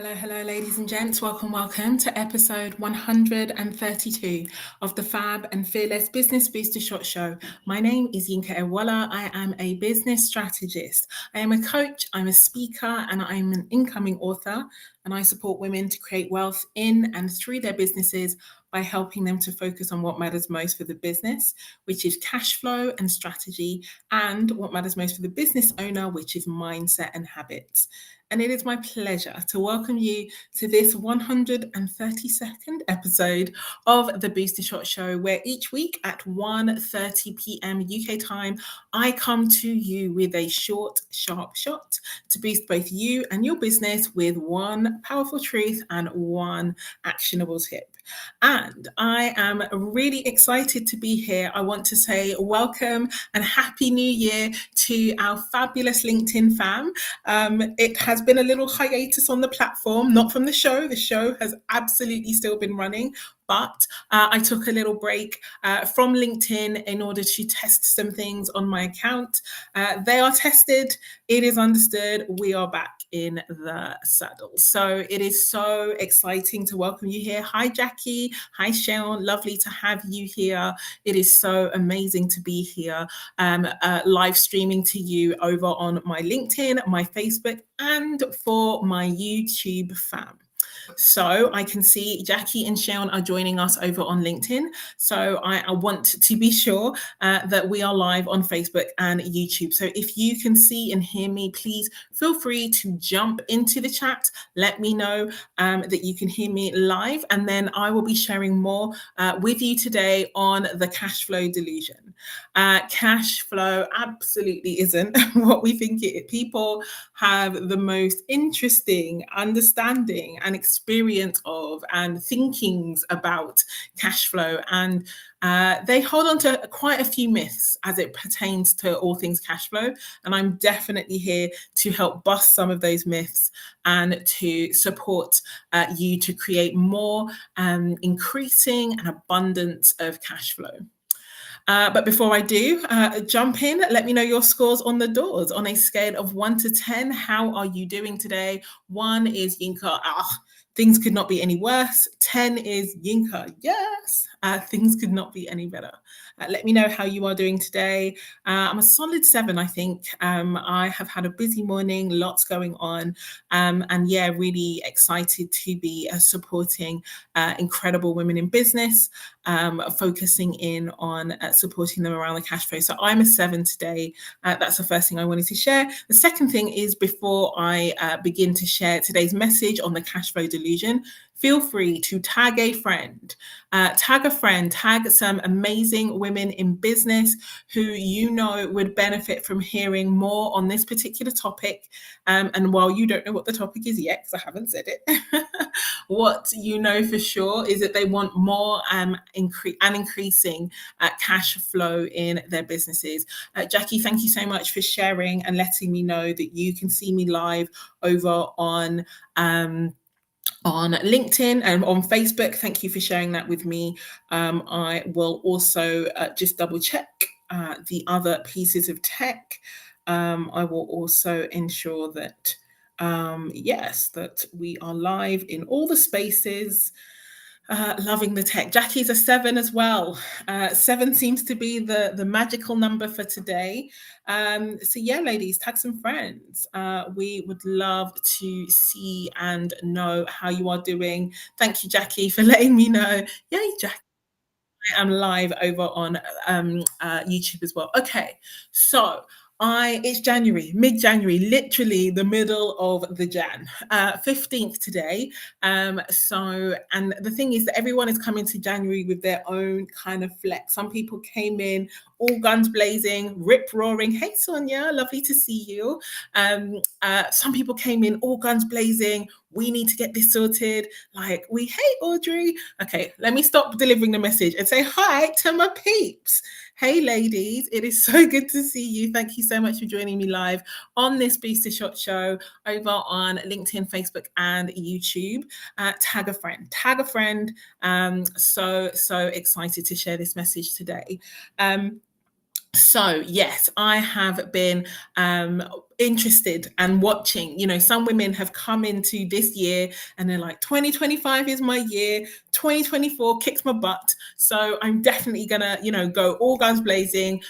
Hello, ladies and gents. Welcome to episode 132 of the FAB and Fearless Business Booster Shot Show. My name is Yinka. I am a business strategist. I am a coach, I'm a speaker, and I'm an incoming author. And I support women to create wealth in and through their businesses by helping them to focus on what matters most for the business, which is cash flow and strategy, and what matters most for the business owner, which is mindset and habits. And it is my pleasure to welcome you to this 132nd episode of the Booster Shot Show, where each week at 1:30 p.m. UK time, I come to you with a short, sharp shot to boost both you and your business with one powerful truth and one actionable tip. And I am really excited to be here. I want to say welcome and Happy New Year to our fabulous LinkedIn fam. It has been a little hiatus on the platform, not from the show. The show has absolutely still been running, but I took a little break from LinkedIn in order to test some things on my account. They are tested. It is understood. We are back in the saddle. So it is so exciting to welcome you here. Hi, Jackie. Hi, Sharon. Lovely to have you here. It is so amazing to be here, live streaming to you over on my LinkedIn, my Facebook, and for my YouTube fam. So I can see Jackie and Sharon are joining us over on LinkedIn. So I want to be sure that we are live on Facebook and YouTube. So if you can see and hear me, please feel free to jump into the chat. Let me know that you can hear me live, and then I will be sharing more with you today on the cash flow delusion. Cash flow absolutely isn't what we think it is. People have the most interesting understanding and experience of and thinkings about cash flow, and they hold on to quite a few myths as it pertains to all things cash flow. And I'm definitely here to help bust some of those myths and to support you to create more increasing and abundance of cash flow. But before I do, jump in. Let me know your scores on the doors. On a scale of 1 to 10, how are you doing today? 1 is Yinka. Things could not be any worse. 10 is Yinka. Yes, things could not be any better. Let me know how you are doing today. I'm a solid 7, I think. I have had a busy morning, lots going on. And yeah, really excited to be supporting incredible women in business, focusing in on supporting them around the cash flow. So I'm a 7 today. That's the first thing I wanted to share. The second thing is, before I begin to share today's message on the cash flow delusion, feel free to tag a friend, tag some amazing women in business who you know would benefit from hearing more on this particular topic. And while you don't know what the topic is yet, because I haven't said it, what you know for sure is that they want more increasing cash flow in their businesses. Jackie, thank you so much for sharing and letting me know that you can see me live over on LinkedIn and on Facebook. Thank you for sharing that with me. I will also just double check the other pieces of tech. I will also ensure that, yes, that we are live in all the spaces. Loving the tech. Jackie's a 7 as well. 7 seems to be the magical number for today. So yeah, ladies, tag some friends. We would love to see and know how you are doing. Thank you, Jackie, for letting me know. Yay, Jackie. I am live over on YouTube as well. Okay, so it's January, mid-January, literally the middle of the Jan, 15th today. So, and the thing is that everyone is coming to January with their own kind of flex. Some people came in all guns blazing, rip roaring. Hey, Sonia, lovely to see you. Some people came in all guns blazing. We need to get this sorted. Like, hey, Audrey. Okay, let me stop delivering the message and say hi to my peeps. Hey, ladies, it is so good to see you. Thank you so much for joining me live on this Booster Shot show over on LinkedIn, Facebook, and YouTube. Tag a friend. So excited to share this message today. So yes, I have been interested and watching. Some women have come into this year and they're like, 2025 is my year. 2024 kicks my butt. So I'm definitely gonna, go all guns blazing,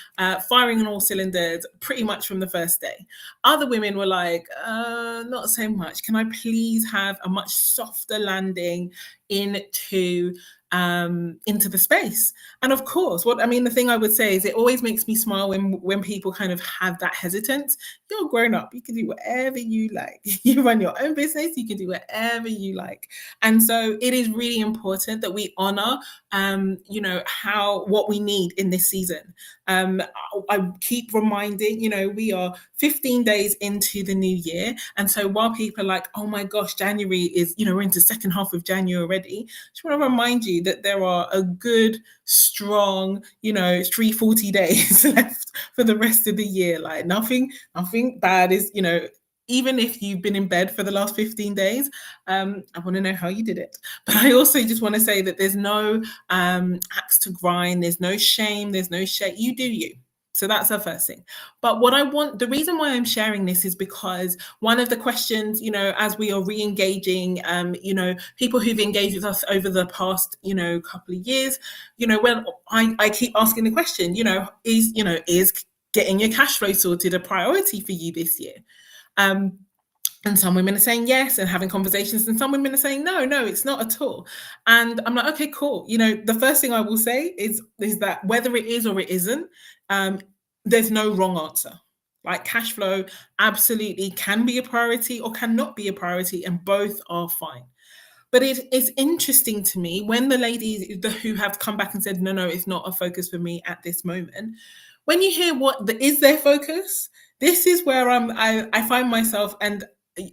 firing on all cylinders, pretty much from the first day. Other women were like, not so much. Can I please have a much softer landing into the space? And of course, the thing I would say is it always makes me smile when people kind of have that hesitance. You're grown up, you can do whatever you like. You run your own business, you can do whatever you like. And so it is really important that we honor what we need in this season. I keep reminding, we are 15 days into the new year. And so while people are like, oh my gosh, January is, we're into second half of January already, I just want to remind you that there are a good, strong, 340 days left for the rest of the year. Like nothing bad is, even if you've been in bed for the last 15 days, I want to know how you did it. But I also just want to say that there's no axe to grind, there's no shame, there's no shame. You do you. So that's the first thing. But the reason why I'm sharing this is because one of the questions, as we are re-engaging, people who've engaged with us over the past, couple of years, when I keep asking the question, is getting your cash flow sorted a priority for you this year? And some women are saying yes and having conversations, and some women are saying no, it's not at all. And I'm like, okay, cool. The first thing I will say is that whether it is or it isn't, there's no wrong answer. Like cash flow absolutely can be a priority or cannot be a priority, and both are fine. But it is interesting to me when the ladies who have come back and said, no, it's not a focus for me at this moment. When you hear what is their focus, this is where I find myself, and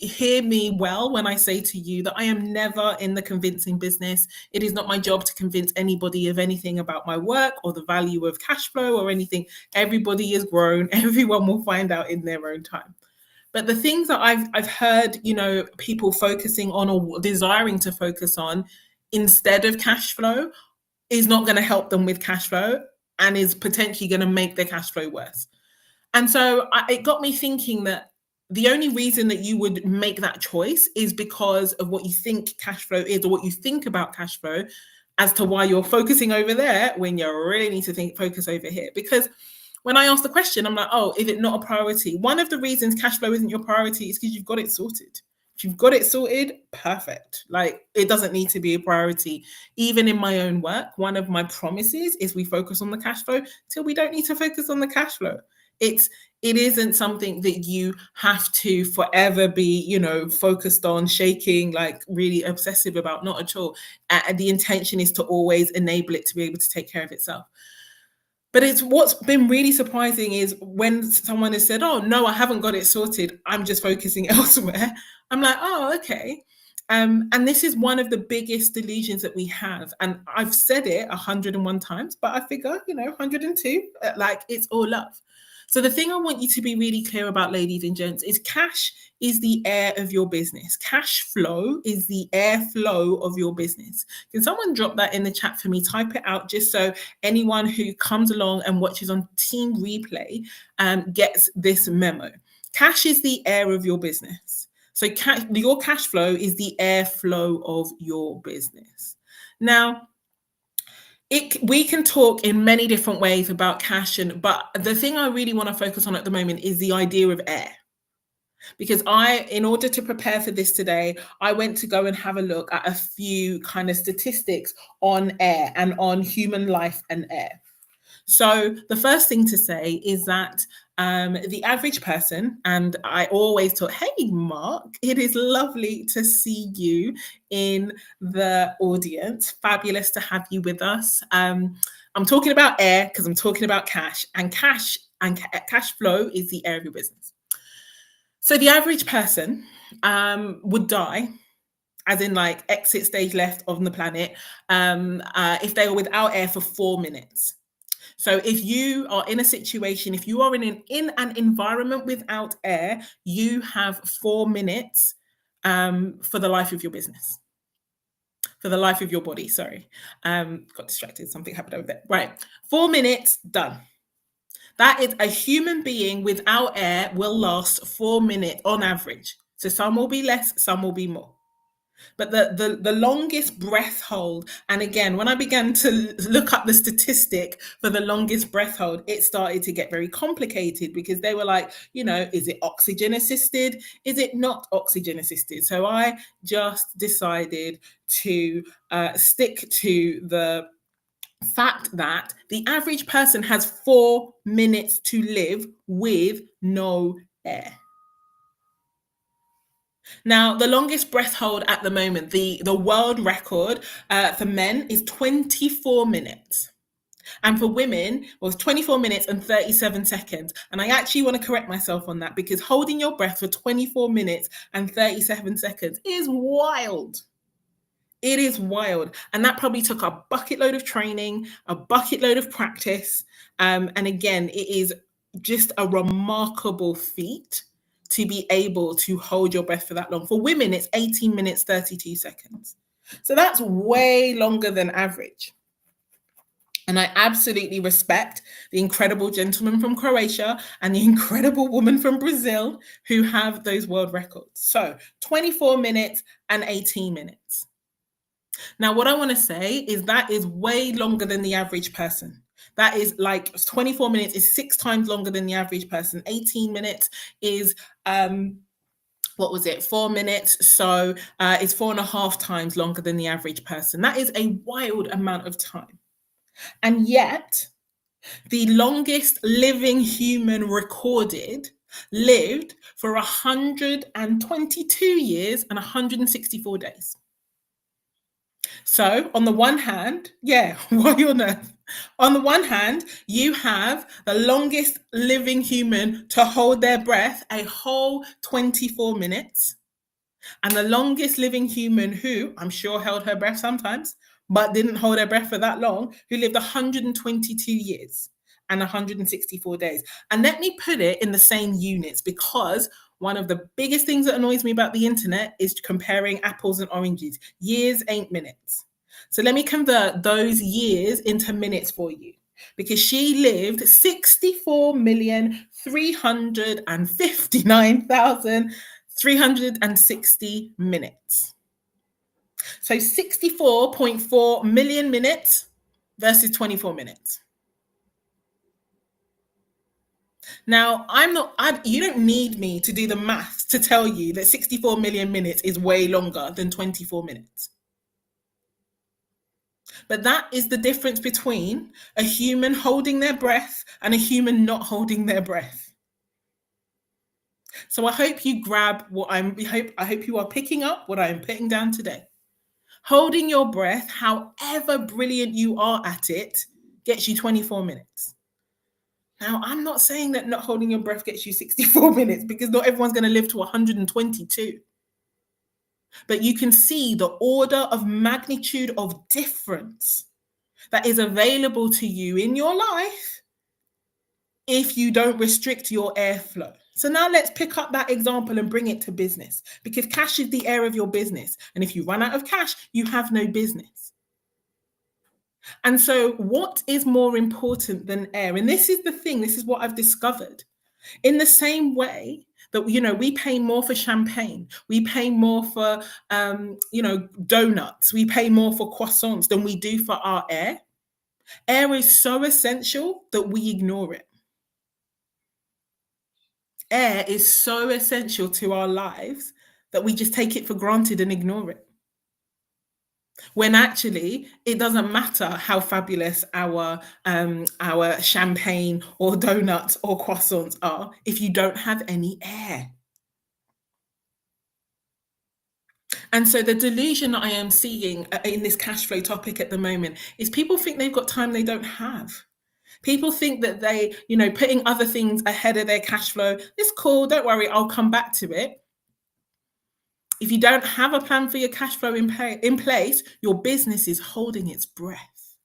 hear me well when I say to you that I am never in the convincing business. It is not my job to convince anybody of anything about my work or the value of cash flow or anything. Everybody is grown. Everyone will find out in their own time. But the things that I've heard, people focusing on or desiring to focus on instead of cash flow is not going to help them with cash flow and is potentially going to make their cash flow worse. And so it got me thinking that the only reason that you would make that choice is because of what you think cash flow is or what you think about cash flow as to why you're focusing over there when you really need to focus over here. Because when I ask the question, I'm like, oh, is it not a priority? One of the reasons cash flow isn't your priority is because you've got it sorted. If you've got it sorted, perfect. Like it doesn't need to be a priority. Even in my own work, one of my promises is we focus on the cash flow till we don't need to focus on the cash flow. It isn't something that you have to forever be, focused on, shaking, like really obsessive about, not at all. The intention is to always enable it to be able to take care of itself. But what's been really surprising is when someone has said, oh, no, I haven't got it sorted, I'm just focusing elsewhere. I'm like, oh, okay. And this is one of the biggest delusions that we have. And I've said it 101 times, but I figure, 102, like it's all love. So the thing I want you to be really clear about, ladies and gents, is cash is the air of your business. Cash flow is the airflow of your business. Can someone drop that in the chat for me? Type it out just so anyone who comes along and watches on team replay gets this memo. Cash is the air of your business. So your cash flow is the airflow of your business. Now, we can talk in many different ways about cash, but the thing I really want to focus on at the moment is the idea of air. Because in order to prepare for this today, I went to go and have a look at a few kind of statistics on air and on human life and air. So the first thing to say is that the average person, and I always thought, hey, Mark, it is lovely to see you in the audience. Fabulous to have you with us. I'm talking about air because I'm talking about cash, and cash flow is the air of your business. So the average person would die, as in like exit stage left on the planet, if they were without air for 4 minutes. So if you are in a situation, if you are in an environment without air, you have 4 minutes for the life of your business, for the life of your body. Sorry, got distracted. Something happened over there. Right, 4 minutes, done. That is a human being without air will last 4 minutes on average. So some will be less, some will be more. But the longest breath hold, and again, when I began to look up the statistic for the longest breath hold, it started to get very complicated because they were like, is it oxygen assisted? Is it not oxygen assisted? So I just decided to stick to the fact that the average person has 4 minutes to live with no air. Now, the longest breath hold at the moment, the world record for men is 24 minutes. And for women, was 24 minutes and 37 seconds. And I actually want to correct myself on that because holding your breath for 24 minutes and 37 seconds is wild. It is wild. And that probably took a bucket load of training, a bucket load of practice. And again, it is just a remarkable feat to be able to hold your breath for that long. For women, it's 18 minutes, 32 seconds. So that's way longer than average. And I absolutely respect the incredible gentleman from Croatia and the incredible woman from Brazil who have those world records. So 24 minutes and 18 minutes. Now, what I want to say is that is way longer than the average person. That is like 24 minutes is 6 times longer than the average person. 18 minutes is, 4 minutes? So it's 4.5 times longer than the average person. That is a wild amount of time. And yet, the longest living human recorded lived for 122 years and 164 days. So on the one hand, why on earth? On the one hand, you have the longest living human to hold their breath a whole 24 minutes. And the longest living human who I'm sure held her breath sometimes, but didn't hold her breath for that long, who lived 122 years and 164 days. And let me put it in the same units because one of the biggest things that annoys me about the internet is comparing apples and oranges. Years ain't minutes. So let me convert those years into minutes for you because she lived 64,359,360 minutes. So 64.4 million minutes versus 24 minutes. Now, you don't need me to do the maths to tell you that 64 million minutes is way longer than 24 minutes. But that is the difference between a human holding their breath and a human not holding their breath. So I hope you grab I hope you are picking up what I am putting down today. Holding your breath, however brilliant you are at it, gets you 24 minutes. Now, I'm not saying that not holding your breath gets you 64 minutes because not everyone's going to live to 122. But you can see the order of magnitude of difference that is available to you in your life if you don't restrict your airflow. So now let's pick up that example and bring it to business because cash is the air of your business. And if you run out of cash, you have no business. And so what is more important than air? And this is the thing, this is what I've discovered. In the same way that, we pay more for champagne, we pay more for, donuts, we pay more for croissants than we do for our air. Air is so essential that we ignore it. Air is so essential to our lives that we just take it for granted and ignore it. When actually, it doesn't matter how fabulous our champagne or donuts or croissants are if you don't have any air. And so the delusion that I am seeing in this cash flow topic at the moment is people think they've got time they don't have. People think that they, putting other things ahead of their cash flow, it's cool, don't worry, I'll come back to it. If you don't have a plan for your cash flow in place, your business is holding its breath.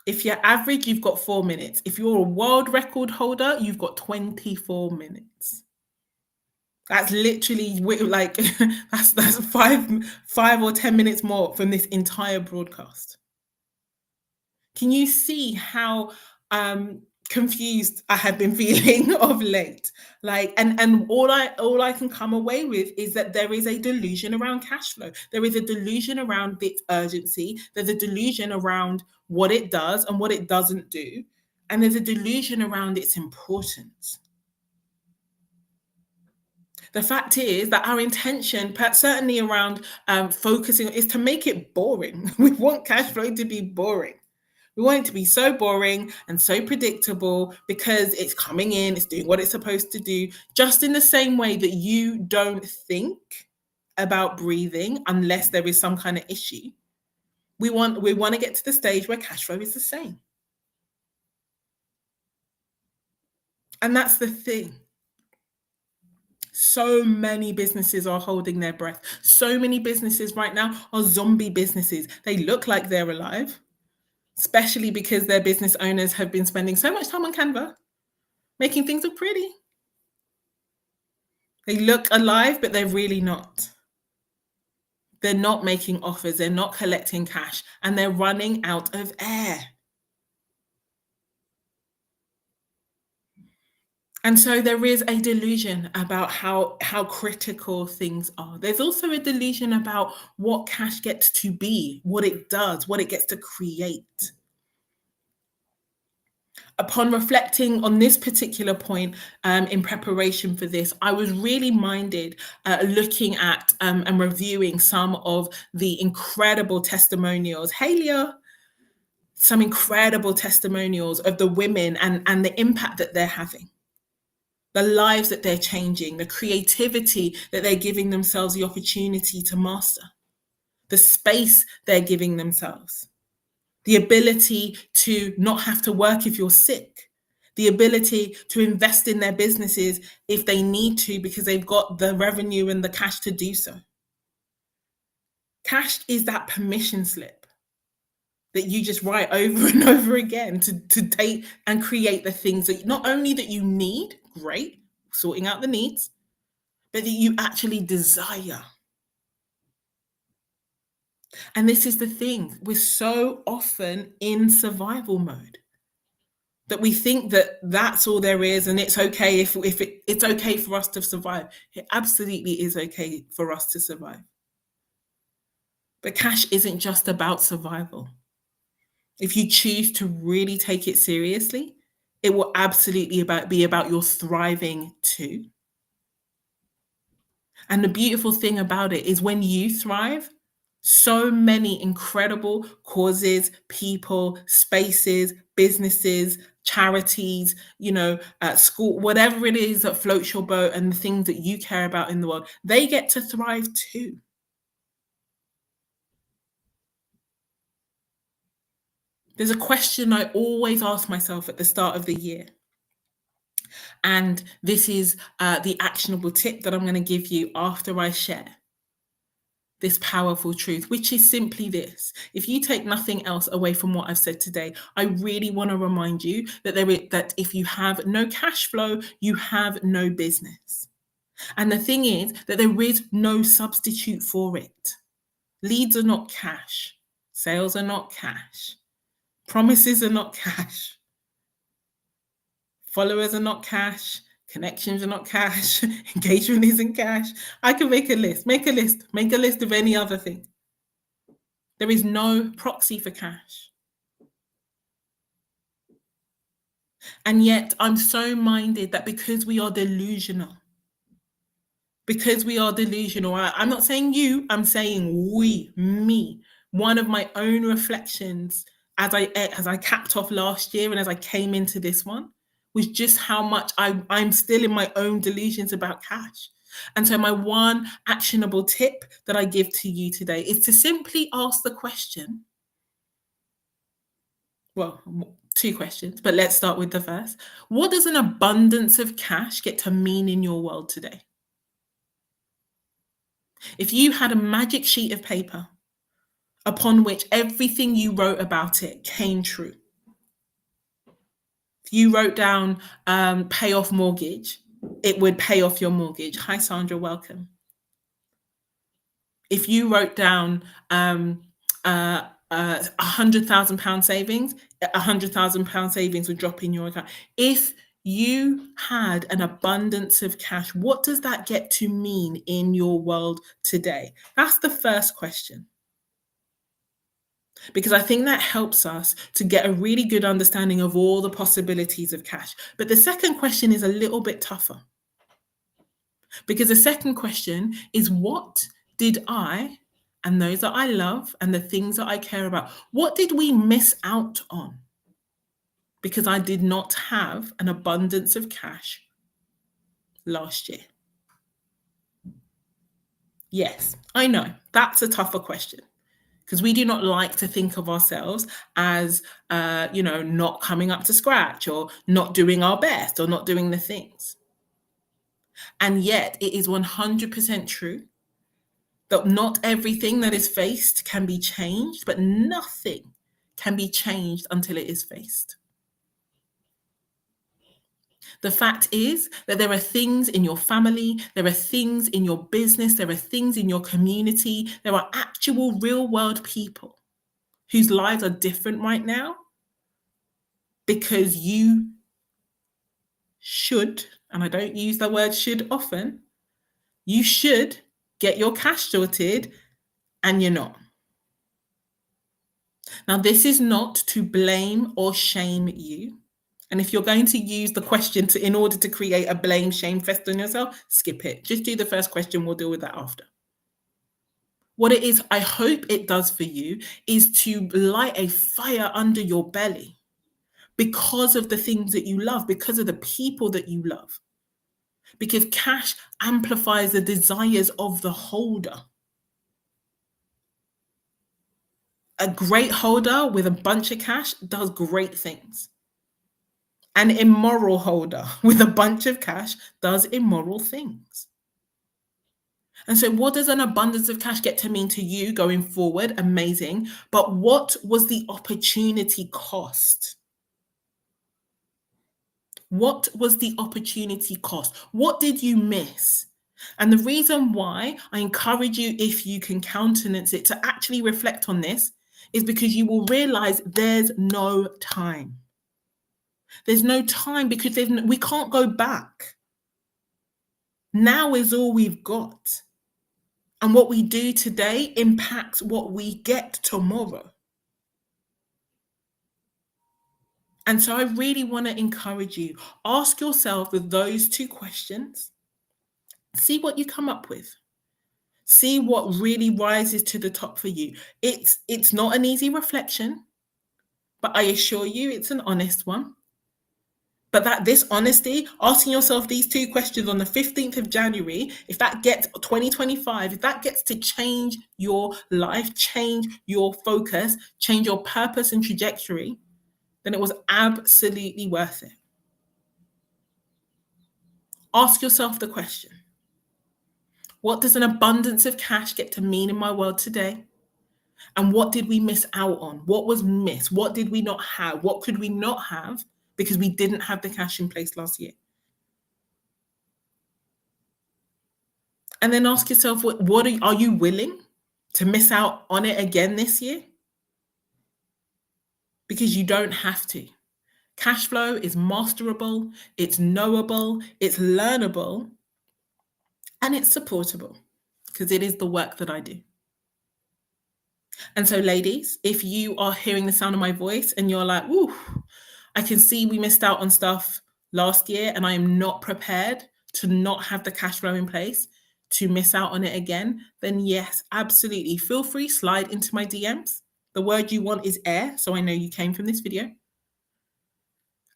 If you're average, you've got 4 minutes. If you're a world record holder, you've got 24 minutes. That's literally like that's 5 or 10 minutes more from this entire broadcast. Can you see how um confused I have been feeling of late. Like, and all I can come away with is that there is a delusion around cash flow. There is a delusion around its urgency. There's a delusion around what it does and what it doesn't do. And there's a delusion around its importance. The fact is that our intention, certainly around focusing, is to make it boring. We want cash flow to be boring. We want it to be so boring and so predictable because it's coming in, it's doing what it's supposed to do, just in the same way that you don't think about breathing unless there is some kind of issue. We want to get to the stage where cash flow is the same. And that's the thing. So many businesses are holding their breath. So many businesses right now are zombie businesses. They look like they're alive, especially because their business owners have been spending so much time on Canva, making things look pretty. They look alive, but they're really not. They're not making offers, they're not collecting cash, and they're running out of air. And so there is a delusion about how critical things are. There's also a delusion about what cash gets to be, what it does, what it gets to create. Upon reflecting on this particular point in preparation for this, I was really minded looking at and reviewing some of the incredible testimonials. Hey, Leah, some incredible testimonials of the women and the impact that they're having, the lives that they're changing, the creativity that they're giving themselves the opportunity to master, the space they're giving themselves, the ability to not have to work if you're sick, the ability to invest in their businesses if they need to because they've got the revenue and the cash to do so. Cash is that permission slip that you just write over and over again to take and create the things that not only that you need, great, sorting out the needs, but that you actually desire. And this is the thing, we're so often in survival mode that we think that that's all there is and it's okay if it's okay for us to survive. It absolutely is okay for us to survive. But cash isn't just about survival. If you choose to really take it seriously, it will absolutely be about your thriving too. And the beautiful thing about it is when you thrive, so many incredible causes, people, spaces, businesses, charities, school, whatever it is that floats your boat and the things that you care about in the world, they get to thrive too. There's a question I always ask myself at the start of the year. And this is the actionable tip that I'm going to give you after I share this powerful truth, which is simply this. If you take nothing else away from what I've said today, I really want to remind you that that if you have no cash flow, you have no business. And the thing is that there is no substitute for it. Leads are not cash. Sales are not cash. Promises are not cash. Followers are not cash. Connections are not cash. Engagement isn't cash. I can make a list of any other thing. There is no proxy for cash. And yet I'm so minded that because we are delusional, I'm not saying you, I'm saying me. One of my own reflections as I capped off last year and as I came into this one was just how much I'm still in my own delusions about cash. And so my one actionable tip that I give to you today is to simply ask the question. Well, two questions, but let's start with the first. What does an abundance of cash get to mean in your world today? If you had a magic sheet of paper upon which everything you wrote about it came true, if you wrote down pay off mortgage, it would pay off your mortgage. Hi, Sandra, welcome. If you wrote down £100,000 savings, £100,000 savings would drop in your account. If you had an abundance of cash, what does that get to mean in your world today? That's the first question. Because I think that helps us to get a really good understanding of all the possibilities of cash. But the second question is a little bit tougher. Because the second question is, what did I and those that I love and the things that I care about, what did we miss out on? Because I did not have an abundance of cash last year. Yes, I know that's a tougher question because we do not like to think of ourselves as, not coming up to scratch or not doing our best or not doing the things. And yet it is 100% true that not everything that is faced can be changed, but nothing can be changed until it is faced. The fact is that there are things in your family, there are things in your business, there are things in your community, there are actual real world people whose lives are different right now because you should, and I don't use the word should often, you should get your cash sorted and you're not. Now, this is not to blame or shame you. And if you're going to use the question in order to create a blame, shame fest on yourself, skip it. Just do the first question. We'll deal with that after. What it is, I hope it does for you, is to light a fire under your belly because of the things that you love, because of the people that you love. Because cash amplifies the desires of the holder. A great holder with a bunch of cash does great things. An immoral holder with a bunch of cash does immoral things. And so, what does an abundance of cash get to mean to you going forward? Amazing. But what was the opportunity cost? What was the opportunity cost? What did you miss? And the reason why I encourage you, if you can countenance it, to actually reflect on this is because you will realize there's no time. There's no time because we can't go back. Now is all we've got. And what we do today impacts what we get tomorrow. And so I really want to encourage you, ask yourself with those two questions, see what you come up with. See what really rises to the top for you. It's not an easy reflection, but I assure you it's an honest one. But this honesty, asking yourself these two questions on the 15th of January, if that gets 2025, if that gets to change your life, change your focus, change your purpose and trajectory, then it was absolutely worth it. Ask yourself the question, what does an abundance of cash get to mean in my world today? And what did we miss out on? What was missed? What did we not have? What could we not have because we didn't have the cash in place last year? And then ask yourself, are you willing to miss out on it again this year? Because you don't have to. Cash flow is masterable, it's knowable, it's learnable, and it's supportable because it is the work that I do. And so, ladies, if you are hearing the sound of my voice and you're like, "Ooh, I can see we missed out on stuff last year and I am not prepared to not have the cash flow in place to miss out on it again," then yes, absolutely. Feel free, slide into my DMs. The word you want is air, so I know you came from this video.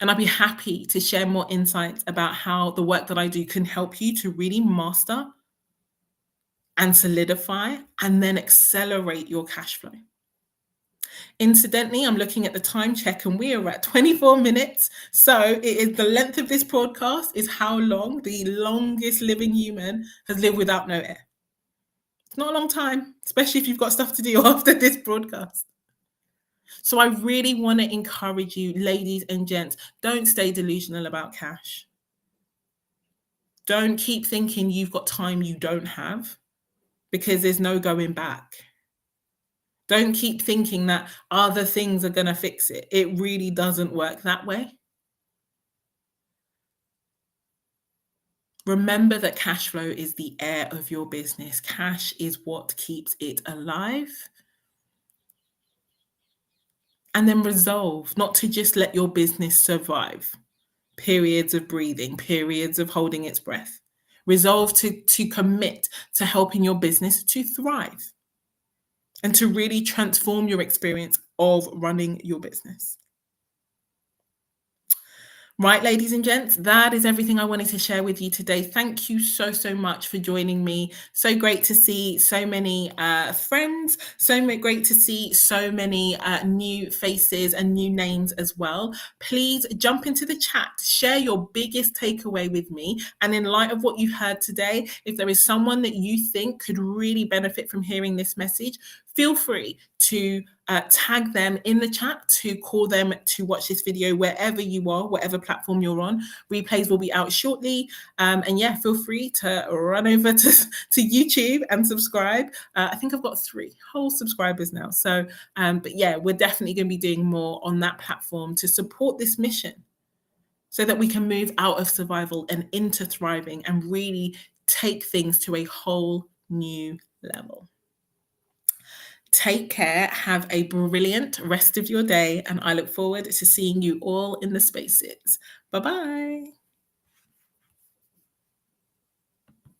And I'd be happy to share more insights about how the work that I do can help you to really master and solidify and then accelerate your cash flow. Incidentally, I'm looking at the time check and we are at 24 minutes. So it is the length of this podcast is how long the longest living human has lived without no air. It's not a long time, especially if you've got stuff to do after this broadcast. So I really want to encourage you, ladies and gents, don't stay delusional about cash. Don't keep thinking you've got time you don't have because there's no going back. Don't keep thinking that other things are going to fix it. It really doesn't work that way. Remember that cash flow is the air of your business. Cash is what keeps it alive. And then resolve not to just let your business survive periods of breathing, periods of holding its breath. Resolve to commit to helping your business to thrive and to really transform your experience of running your business. Right, ladies and gents, that is everything I wanted to share with you today. Thank you so, so much for joining me. So great to see so many friends, great to see so many new faces and new names as well. Please jump into the chat, share your biggest takeaway with me. And in light of what you've heard today, if there is someone that you think could really benefit from hearing this message, feel free to tag them in the chat, to call them to watch this video wherever you are, whatever platform you're on. Replays will be out shortly. And yeah, feel free to run over to YouTube and subscribe. I think I've got 3 whole subscribers now. So, but yeah, we're definitely going to be doing more on that platform to support this mission so that we can move out of survival and into thriving and really take things to a whole new level. Take care, have a brilliant rest of your day, and I look forward to seeing you all in the spaces. Bye-bye.